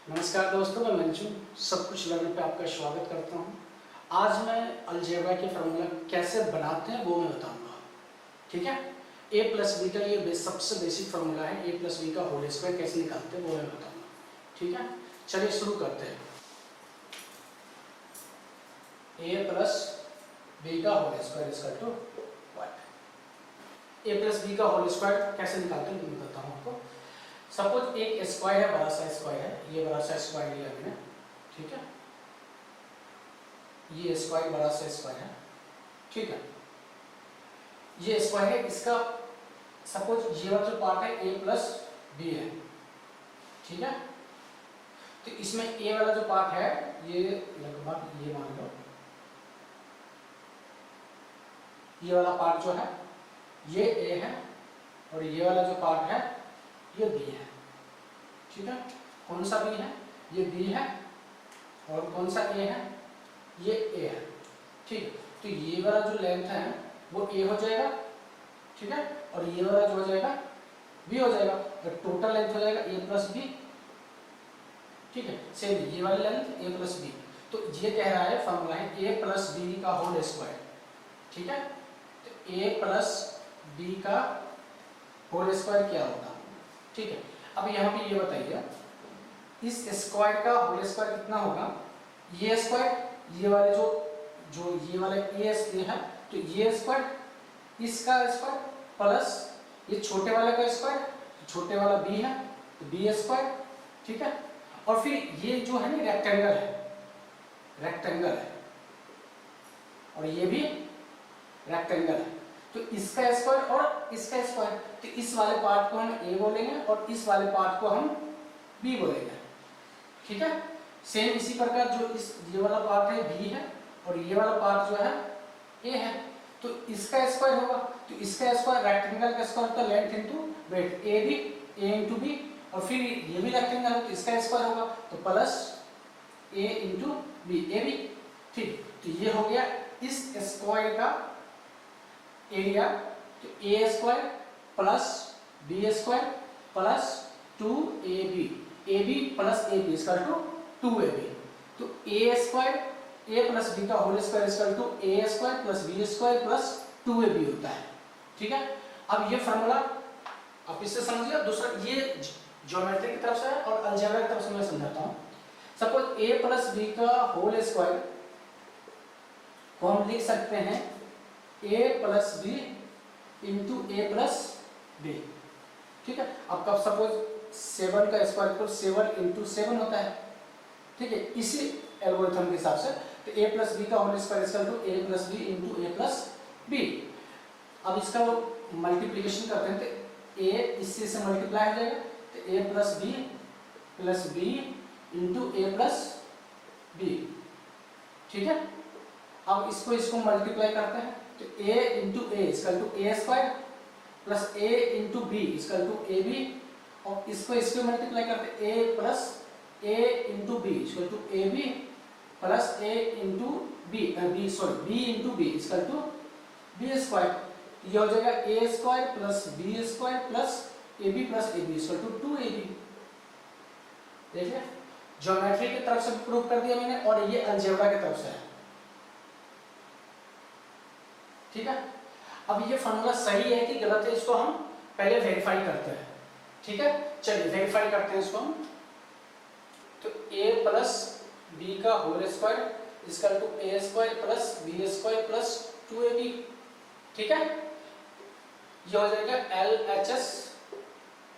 नमस्कार दोस्तों, मैं मंजू सब कुछ लर्न पे आपका स्वागत करता हूं। आज मैं अलजेब्रा के फार्मूला कैसे बनाते हैं वो मैं बताऊंगा। ठीक है, a प्लस बी का ये सबसे बेसिक फार्मूला है। a प्लस बी का होल स्क्वायर कैसे निकालते हैं वो मैं बताऊंगा। ठीक है, चलिए शुरू करते हैं। a प्लस बी का whole square equal to what? a plus B का होल स्क्वायर कैसे निकालते हैं मैं बताता हूँ आपको। सपोज एक स्क्वायर है, बड़ा सा स्क्वायर है, ये बड़ा सा स्क्वायर लिया मैंने। ठीक है, ये स्क्वायर बड़ा सा स्क्वायर है। ठीक है, ये स्क्वायर है, इसका सपोज ये वाला जो पार्ट है a प्लस बी है। ठीक है, तो इसमें a वाला जो पार्ट है ये लगभग ये मान लो, ये वाला पार्ट जो है ये a है और ये वाला जो पार्ट है ये b है। ठीक है, कौन सा b है? ये b है। और कौन सा a है? ये a है। ठीक है, तो ये वाला जो लेंथ है वो a हो जाएगा। ठीक है, और ये वाला जो हो जाएगा b हो जाएगा, तो टोटल लेंथ हो जाएगा a प्लस बी। ठीक है, सेम ये वाली लेंथ a प्लस बी। तो ये कह रहा है फॉर्मूला है a प्लस बी का होल स्क्वायर। ठीक है, तो a प्लस बी का होल स्क्वायर क्या होगा? ठीक है, अब यहाँ पे ये बताइए इस स्क्वायर का होल स्क्वायर कितना होगा? ये स्क्वायर, ये वाले जो ये वाला ए है, तो ये स्क्वायर, इसका स्क्वायर प्लस ये छोटे वाले का स्क्वायर, छोटे वाला बी है तो बी स्क्वायर। ठीक है, और फिर ये जो है ना रेक्टेंगल है, रेक्टेंगल है, और ये भी रेक्टेंगल है, तो इसका स्क्वायर और इसका स्क्वायर। तो इस वाले पार्ट को हम a बोलेंगे और इस वाले पार्ट को हम b बोलेंगे। ठीक है, सेम इसी प्रकार जो इस ये वाला पार्ट है b है और ये वाला पार्ट जो है a है, तो इसका स्क्वायर होगा। तो इसका स्क्वायर रेक्टेंगल का स्क्वायर होता है length into breadth, a into b, और फिर ये भी रेक्टेंगल है तो इसका स्क्वायर होगा तो plus a into b, a b। ठीक, तो ये हो गया इस स्क्वायर का एरिया। तो ए square plus B square plus 2ab, ab plus ab equal to 2ab। तो ए स्क्वायर a प्लस b का whole square equal to a square plus b square plus 2ab होता है। ठीक है, अब ये फार्मूला आप इससे समझिए। दूसरा ये ज्योमेट्री की तरफ से है और अलजेब्रा की तरफ से मैं समझाता हूँ। सपोज a प्लस b का होल स्क्वायर को हम लिख सकते हैं a plus B into A plus B. ठीक है, अब कब सपोज 7 का स्क्वायर इक्वल 7 इंटू 7 होता है। ठीक है, इसी एल्गोरिथम के हिसाब से तो a प्लस बी का whole square equal to a plus B into A plus B. अब इसका मल्टीप्लिकेशन करते हैं तो a इससे से मल्टीप्लाई हो जाएगा, तो a plus B into A plus B. ठीक है, अब इसको मल्टीप्लाई करते हैं तो a into A equal to A square plus a into B equal to A B, और इसको मल्टीप्लाई करते हैं a plus a into B equal to A B plus a into B into B equal to B square. ये हो जाएगा a square plus B square plus A B plus A b equal to 2ab। देखिए, geometry की तरफ से prove कर दिया मैंने और ये अलजेब्रा की तरफ से है। ठीक है, अब ये फार्मूला सही है कि गलत है इसको हम पहले वेरीफाई करते हैं। ठीक है, चलिए वेरीफाई करते हैं इसको हम। तो a प्लस बी का whole square equal to a square plus B square plus 2ab। ठीक है, ये हो जाएगा LHS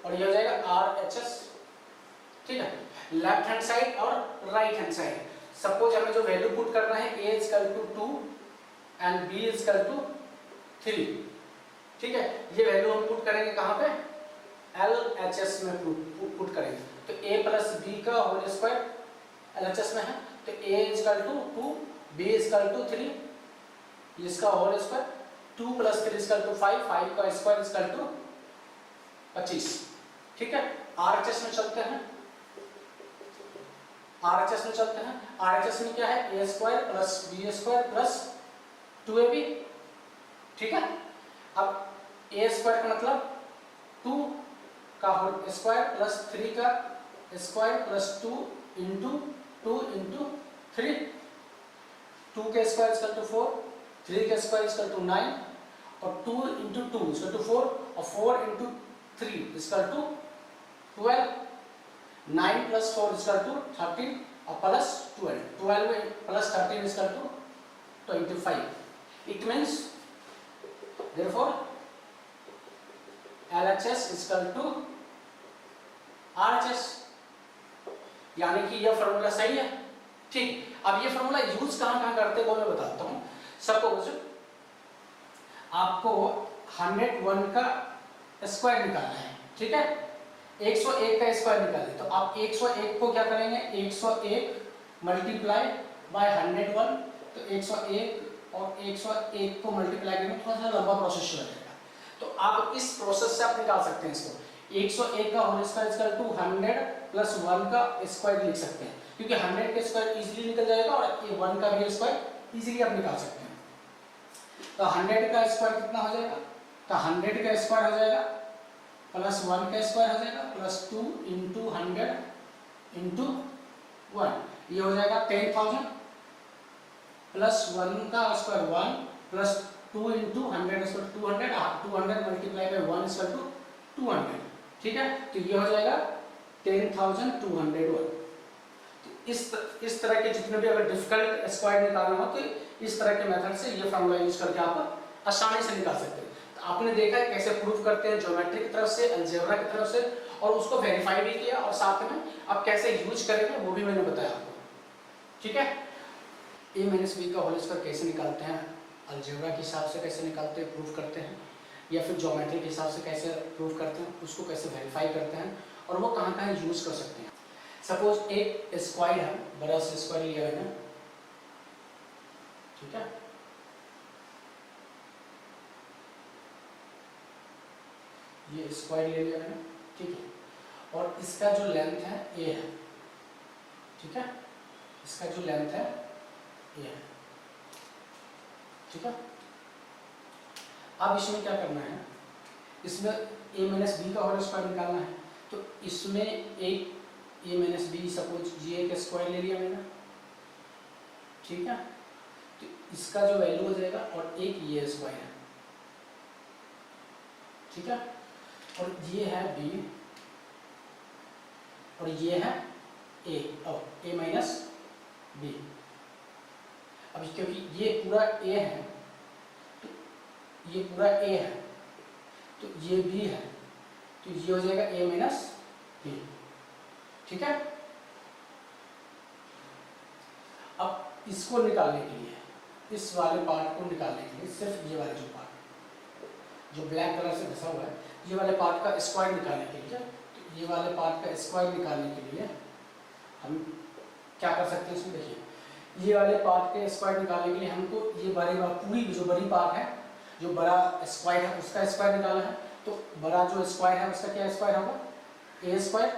और ये हो जाएगा RHS। ठीक है, लेफ्ट हैंड साइड और राइट हैंड साइड सपोज हमें जो वैल्यू पुट करना है a equal to 2 and b equal to 3। ठीक है, ये वैल्यू हम पुट करेंगे कहाँ पे? LHS में पुट करेंगे। तो a प्लस बी का होल स्क्वायर LHS में है, तो a equal to 2, b equal to 3, इसका whole square 2 plus 3 equal to 5, 5 का स्क्वायर इक्वल टू 25। ठीक है, RHS में चलते हैं। RHS में चलते हैं, RHS में क्या है? a square plus B square plus 2ab। ठीक है, अब a स्क्वायर का मतलब 2 का होल स्क्वायर प्लस 3 का स्क्वायर प्लस 2 इंटू 2 इंटू 3, 2 के स्क्वायर इक्वल टू 4, 3 के स्क्वायर इक्वल टू 9 और 2 इंटू 2 इक्वल टू 4 और 4 into 3 equal to 12, 9 plus 4 equal to 13 और plus 12, 12 plus 13 equal to 25. It means therefore LHS equal to RHS, यानी कि यह formula सही है। ठीक, अब ये फॉर्मूला यूज कहाँ करते हैं वो मैं बताता हूँ। सपोज आपको 101 का स्क्वायर निकालना है, ठीक है, 101 का स्क्वायर निकालें तो आप 101 को क्या करेंगे, 101 मल्टीप्लाई बाय 101, तो 101 और 101 को मल्टीप्लाई करेंगे, थोड़ा सा लंबा प्रोसेस हो जाएगा। तो आप इस प्रोसेस से आप निकाल सकते हैं इसको, 101 का whole square equal to 100 plus 1 का स्क्वायर लिख सकते हैं, क्योंकि 100 का स्क्वायर इजीली निकल जाएगा और ये 1 का भी स्क्वायर इजीली आप निकाल सकते हैं। तो 100 का स्क्वायर कितना हो जाएगा, तो 100 का स्क्वायर हो जाएगा प्लस 1 का स्क्वायर हो जाएगा प्लस 2 इंटू 100 इंटू 1, ये हो जाएगा 10,000 प्लस 1 का square 1 plus 2 into 100 equal 200, 200 multiply by 1 equal to 200, ठीक है। तो ये हो जाएगा 10,201। इस तरह के जितने भी अगर डिफिकल्ट स्क्वायर निकालना हो तो इस तरह के मेथड से ये फॉर्मूला यूज करके आप आसानी से निकाल सकते हैं। तो आपने देखा है कैसे प्रूफ करते हैं, ज्योमेट्री की तरफ से, अलजेब्रा की तरफ से, और उसको वेरीफाई भी किया, और साथ में आप कैसे यूज करेंगे वो भी मैंने बताया आपको, ठीक है। a माइनस बी का होल स्क्वायर कैसे निकालते हैं, अलजेब्रा के हिसाब से कैसे निकालते हैं, प्रूफ करते हैं, या फिर ज्योमेट्री के हिसाब से कैसे प्रूफ करते हैं, उसको कैसे वेरीफाई करते हैं, और वो कहाँ कहाँ यूज कर सकते हैं। सपोज एक स्क्वायर है, बड़ा सा स्क्वायर लिया है ना, ठीक है, ये स्क्वायर ले लिया है ना, ठीक है, और इसका जो लेंथ है a है, ठीक है, इसका जो लेंथ है a है, ठीक है। अब इसमें क्या करना है, इसमें a माइनस बी का होल स्क्वायर निकालना है। तो इसमें एक a माइनस बी, सपोज ये एक स्क्वायर ले लिया मैंने, ठीक है, तो इसका जो वैल्यू हो जाएगा, और एक ये स्क्वायर है, ठीक है, और ये है b और ये है a, और a माइनस बी। अब क्योंकि ये पूरा a है, तो ये पूरा a है, तो ये b है, तो ये हो जाएगा a माइनस बी, ठीक है। अब इसको निकालने के लिए, इस वाले पार्ट को निकालने के लिए, सिर्फ ये वाले जो पार्ट जो ब्लैक कलर से घसा हुआ है, ये वाले पार्ट का स्क्वायर निकालने के लिए, तो ये वाले पार्ट का स्क्वायर निकालने के लिए हम क्या कर सकते हैं, इसमें देखिए, ये वाले पार्ट के स्क्वायर निकालने के लिए हमको ये पूरी जो बड़ी पार्ट है, जो बड़ा स्क्वायर है उसका स्क्वायर निकालना है। तो बड़ा जो स्क्वायर है उसका क्या स्क्वायर होगा, a स्क्वायर,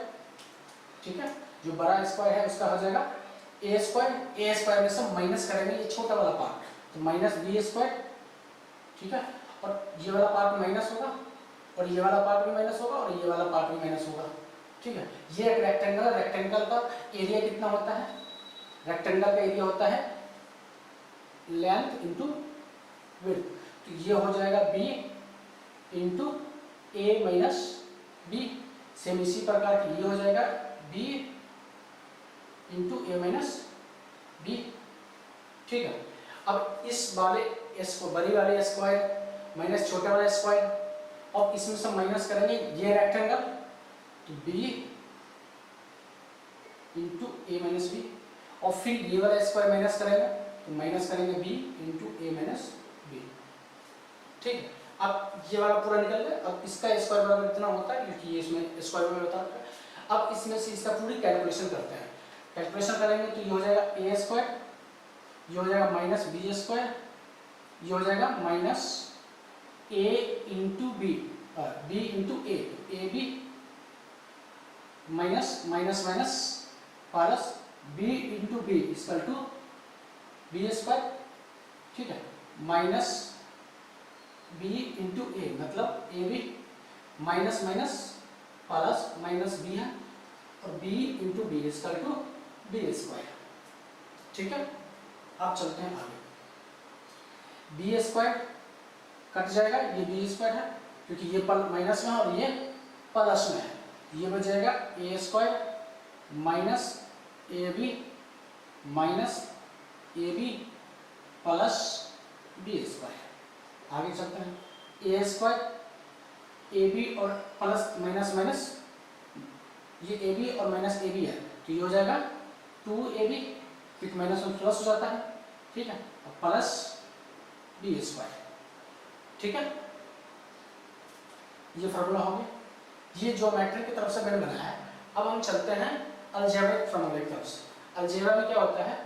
ठीक है, जो बड़ा स्क्वायर है उसका हो जाएगा a स्क्वायर में से माइनस करेंगे ये छोटा वाला पार्ट, तो माइनस b स्क्वायर, ठीक है, और ये वाला पार्ट माइनस होगा, और ये वाला पार्ट भी माइनस होगा, और ये वाला पार्ट भी माइनस होगा, ठीक है। ये एक रेक्टेंगल है, रेक्टेंगल का एरिया कितना होता है, रेक्टेंगल का एरिया होता है लेंथ इंटू विड्थ, तो ये हो जाएगा b into a minus B. Same इसी प्रकार की ये हो जाएगा b into a minus B, ठीक है। अब इस वाले बड़ी वाले स्क्वायर माइनस छोटे वाले स्क्वायर, और इसमें से माइनस करेंगे ये रेक्टेंगल, तो b into a minus B, और फिर ये वाला स्क्वायर माइनस करेंगे, तो माइनस करेंगे b into a minus B, ठीक। अब ये वाला पूरा निकल गया। अब इसका स्क्वायर बराबर कितना होता है, क्योंकि ये इसमें स्क्वायर में बता रहा है। अब इसमें से इसका पूरी कैलकुलेशन करते हैं, कैलकुलेशन करेंगे तो ये हो जाएगा a स्क्वायर, ये हो जाएगा माइनस बी स्क्वायर, ये हो जाएगा minus a into B, b into a, A B minus minus minus plus b into B equal to B square, ठीक है, माइनस b इंटू ए, मतलब A B minus minus plus minus B है, और b into B equal to B square. ठीक है, अब चलते हैं आगे। बी स्क्वायर कट जाएगा, ये बी स्क्वायर है क्योंकि ये माइनस में है और ये प्लस में है, ये बच जाएगा a square minus a B minus a B plus B square. आगे चलते हैं, ए स्क्वायर ए बी और प्लस माइनस माइनस, ये ए बी और माइनस ए बी है तो ये हो जाएगा 2ab, क्योंकि माइनस में प्लस हो जाता है। ठीक है, और प्लस बी स्क्वायर। ठीक है, ये फॉर्मूला हो गया, ये ज्योमेट्री की तरफ से मैंने बनाया है। अब हम चलते हैं अलजेब्रिक फॉर्मूला की तरफ से। अलजेब्रा में क्या होता है,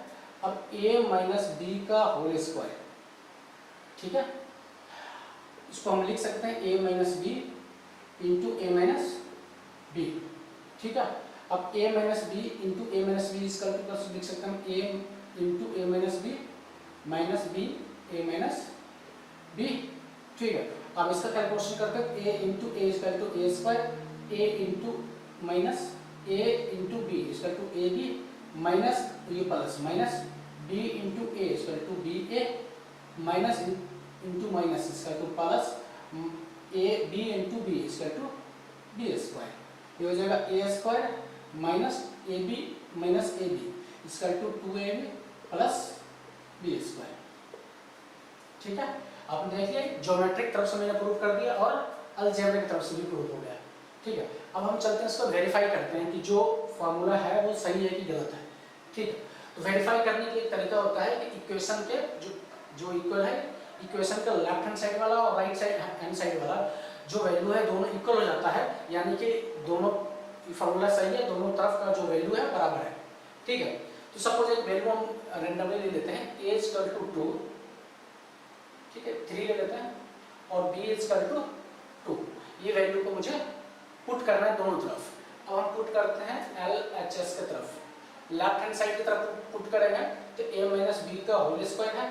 अब a माइनस बी का होल स्क्वायर। ठीक है, इसको हम लिख सकते हैं a minus B into A minus B. ठीक है, अब a minus B into A minus B इसका लिख सकते हैं a into A minus B minus B A minus B. ठीक है, अब इसका कैलकुलेशन करते हैं, a into A equal to A square, a into minus a into B equal to A B minus ये plus minus b into A equal to b A minus into minus equal to plus a b into B equal to B square. ये हो जाएगा a square minus a B minus a b equal to 2ab plus B square. ठीक है, आपने देख लिया, geometric तरफ से मैंने प्रूव कर दिया और अलजेब्रिक तरफ से भी प्रूव हो गया। ठीक है, अब हम चलते हैं इसको वेरीफाई करते हैं कि जो फॉर्मूला है वो सही है कि गलत है। ठीक है, तो वेरीफाई करने का एक तरीका होता है कि इक्वेशन के जो इक्वल है, इक्वेशन का लेफ्ट हैंड साइड वाला और राइट साइड हैंड साइड वाला जो वैल्यू है दोनों इक्वल हो जाता है, यानी कि दोनों फॉर्मूला सही है, दोनों तरफ का जो वैल्यू है बराबर है। ठीक है, तो सपोज एक वैल्यू हम रेंडमली ले लेते हैं, a इक्वल टू 2, ठीक है 3 ले लेते हैं और b इक्वल टू 2। ये वैल्यू को मुझे पुट करना है दोनों तरफ। अब हम पुट करते हैं LHS की तरफ, लेफ्ट हैंड साइड की तरफ पुट करेंगे तो a माइनस बी का होल स्क्वायर है।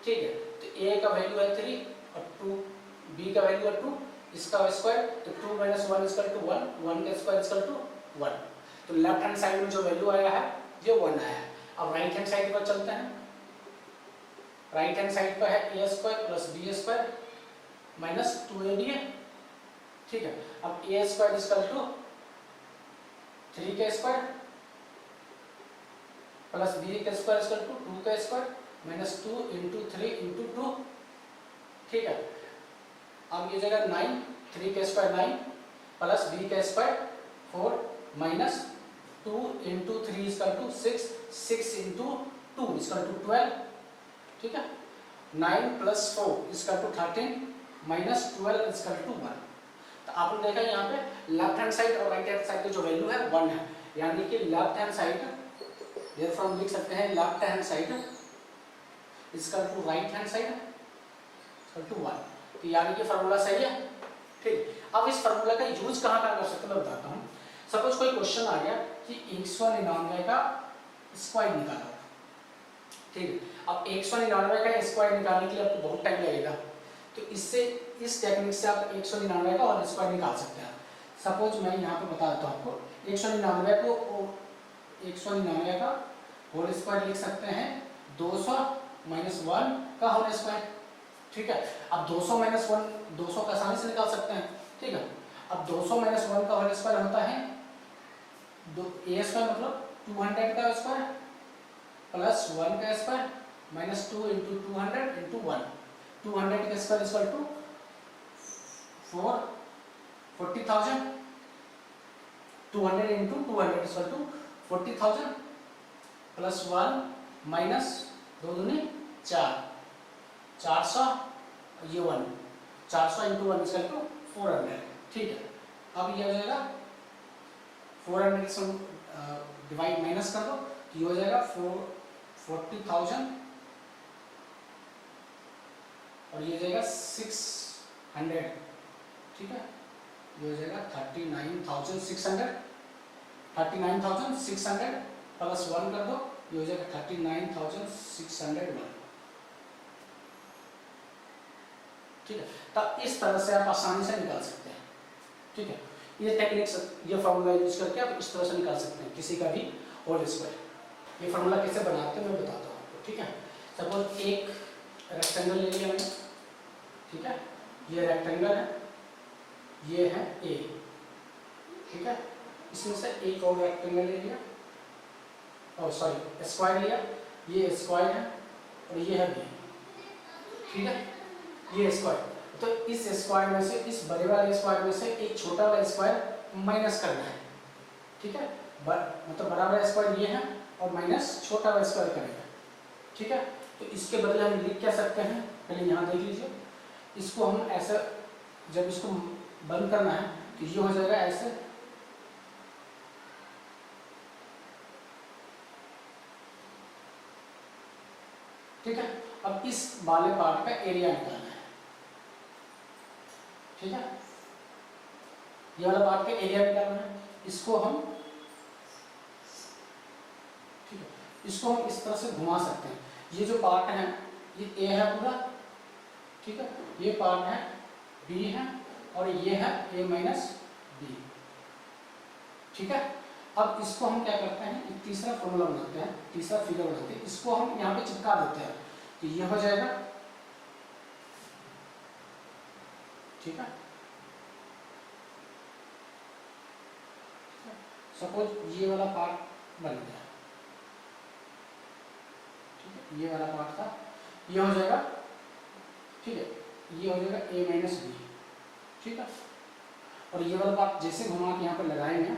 ठीक है, तो a का वैल्यू है 3 और 2, b का वैल्यू है 2, इसका स्क्वायर तो 2 माइनस 1 इक्वल टू 1, 1 का स्क्वायर इक्वल टू 1। तो लेफ्ट हैंड साइड में जो वैल्यू आया है ये 1 आया है। अब राइट हैंड साइड पर चलते हैं, राइट हैंड साइड पर है a square plus B square minus 2ab है। ठीक है, अब a स्क्वायर इक्वल टू 3 का स्क्वायर प्लस b का स्क्वायर इक्वल टू 2 का स्क्वायर माइनस 2 इंटू 3 इंटू 2। ठीक है, अब ये जगह 9, 3 का स्क्वायर 9 प्लस b का square 4 minus 2 into 3 equal to 6, 6 into 2 equal to 12। ठीक है, 9 plus 4 equal to 13 minus 12 equal to 1। तो आपने देखा यहाँ पे लेफ्ट हैंड साइड और राइट हैंड साइड की जो वैल्यू है 1 है, यानी कि लेफ्ट हैंड साइड therefore हम लिख सकते हैं left hand side equal to right hand side equal to 1। तो यानी कि फार्मूला सही है। ठीक, अब इस फार्मूला का यूज कहाँ कर सकते हैं मैं बताता हूँ। सपोज कोई क्वेश्चन आ गया कि 199 का स्क्वायर निकालो। ठीक है, अब 199 का स्क्वायर निकालने के लिए आपको बहुत टाइम लगेगा, तो इससे इस टेक्निक से आप 199 का और स्क्वायर निकाल सकते हैं। सपोज मैं यहाँ पे बता देता हूँ आपको, 199 को 199 का होल स्क्वायर लिख सकते हैं 200 माइनस 1 का होल स्क्वायर। ठीक है, अब 200 माइनस 1 200 का आसानी से निकाल सकते हैं। ठीक है, अब 200 माइनस 1 का होल स्क्वायर होता है a स्क्वायर मतलब 200 का स्क्वायर प्लस 1 का स्क्वायर माइनस 2 इंटू 200 इंटू 1, 200 का square equal to 40,000, 200 into 200 equal to 40,000 plus 1 minus 2 दूनी 4, 400 ये 1, 400 इंटू 1 इक्वल टू 400। ठीक है, अब ये हो जाएगा 400 से डिवाइड माइनस कर दो तो ये हो जाएगा 40,000 और ये जाएगा 600। ठीक है, ये हो जाएगा 39,600, 39,600 प्लस 1 कर दो ये हो जाएगा 39,601। ठीक है, तब इस तरह से आप आसानी से निकाल सकते हैं। ठीक है, ये टेक्निक ये फॉर्मूला यूज करके आप इस तरह से निकाल सकते हैं किसी का भी होल स्क्वायर। ये फार्मूला कैसे बनाते हैं मैं बताता हूँ आपको, ठीक है। सपोज एक रेक्टेंगल ले लिया मैंने, ठीक है, ये रेक्टेंगल है, ये है ए, ठीक है, इसमें से एक और रेक्टेंगल ले लिया, और सॉरी स्क्वायर लिया, ये स्क्वायर है और ये है बी, ठीक है, ये स्क्वायर। तो इस स्क्वायर में से, इस बड़े वाले स्क्वायर में से एक छोटा वाला स्क्वायर माइनस करना है, ठीक है, मतलब बड़ा वाला स्क्वायर ये है और माइनस छोटा वाला स्क्वायर करेगा, ठीक है। तो इसके बदले हम लिख क्या सकते हैं, पहले यहाँ देख लीजिए, इसको हम ऐसा, जब इसको बंद करना है तो ये हो जाएगा ऐसे, ठीक है। अब इस वाले पार्ट का एरिया निकालना है, ठीक है, ये वाला पार्ट का एरिया निकालना है, इसको हम, ठीक है, इसको हम इस तरह से घुमा सकते हैं। ये जो पार्ट है ये ए है पूरा, ठीक है, ये पार्ट है बी है और ये है ए माइनस बी, ठीक है। अब इसको हम क्या करते हैं, एक तीसरा फॉर्मूला बनाते हैं, तीसरा फिगर बनाते हैं, इसको हम यहाँ पे चिपका देते हैं, तो ये हो जाएगा, ठीक है। सपोज ये वाला पार्ट बन गया, ठीक है, ये वाला पार्ट था, ये हो जाएगा, ठीक है, ये हो जाएगा ए माइनस बी, ठीक है। और ये वाला पार्ट जैसे घुमा के यहाँ पर लगाएंगे,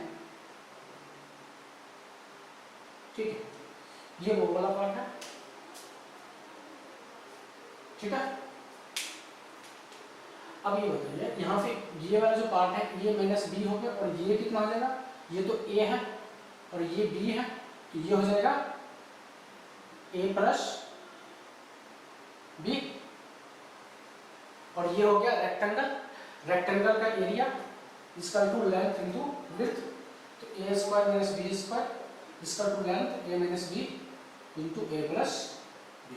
ठीक है, ये वो वाला पार्ट है, ठीक है। अब ये बताइए, यहाँ पे ये वाला जो पार्ट है ये माइनस बी हो गया और ये कितना हो जाएगा, ये तो ए है और ये बी है, तो ये हो जाएगा ए प्लस बी, और ये हो गया रेक्टेंगल, रेक्टेंगल का एरिया इसका टू लेंथ इंटू विड्थ, तो ए स्क्वायर माइनस बी स्क्वायर, इसका टू length A minus B into A plus B,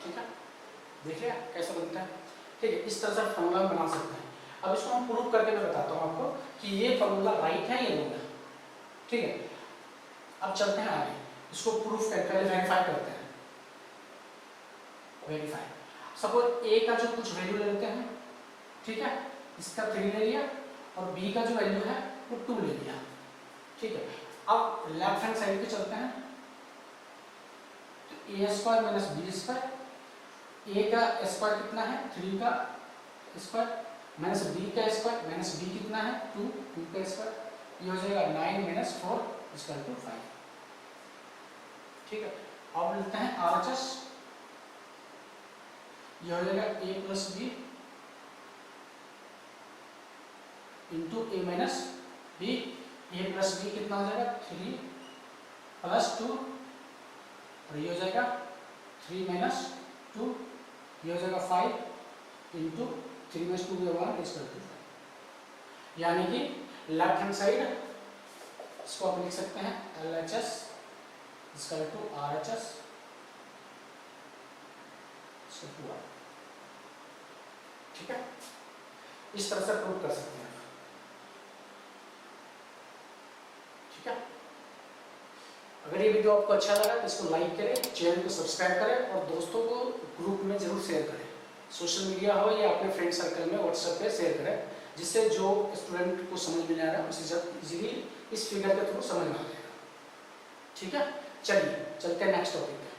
ठीक है। देखिए कैसा बनता है, ठीक है, इस तरह से फॉर्मूला बना सकते हैं। अब इसको हम प्रूव करके मैं बताता हूँ आपको कि ये फॉर्मूला राइट है या रॉन्ग है, ठीक है। अब चलते हैं आगे, इसको प्रूफ करके वेरीफाई करते हैं। वेरीफाई, सपोज ए का जो कुछ वैल्यू ले लेते हैं, ठीक है, इसका 3 ले लिया और बी का जो वैल्यू है वो 2 ले लिया, ठीक है। अब लेफ्ट हैंड साइड पे चलते हैं, तो ए स्क्वायर माइनस बी स्क्वायर, ए का स्क्वायर कितना है 3 का स्क्वायर माइनस बी का स्क्वायर माइनस बी कितना है 2 का स्क्वायर, ये हो जाएगा 9 माइनस 4 इक्वल टू 5, ठीक है। अब लेते हैं आरएचएस, ये हो जाएगा ए plus B into A minus B, A plus B कितना हो जाएगा 3 प्लस 2 और ये हो जाएगा 3 माइनस 2, ये हो जाएगा 5 इंटू 3 माइनस 2 1 इक्वल टू 5, यानी कि लेफ्ट हैंड साइड इसको आप लिख सकते हैं LHS equal to RHS equal to 1, ठीक है। इस तरह से प्रूव कर सकते हैं, ठीक है। अगर ये वीडियो आपको अच्छा लगा तो इसको लाइक करें, चैनल को सब्सक्राइब करें और दोस्तों को ग्रुप में जरूर शेयर करें, सोशल मीडिया हो या अपने फ्रेंड सर्कल में व्हाट्सएप पे शेयर करें, जिससे जो स्टूडेंट को समझ में नहीं आ रहा है उसे जब इजीली इस फिगर के थ्रू समझ में आ जाएगा, ठीक है। चलिए चलते हैं नेक्स्ट टॉपिक पे।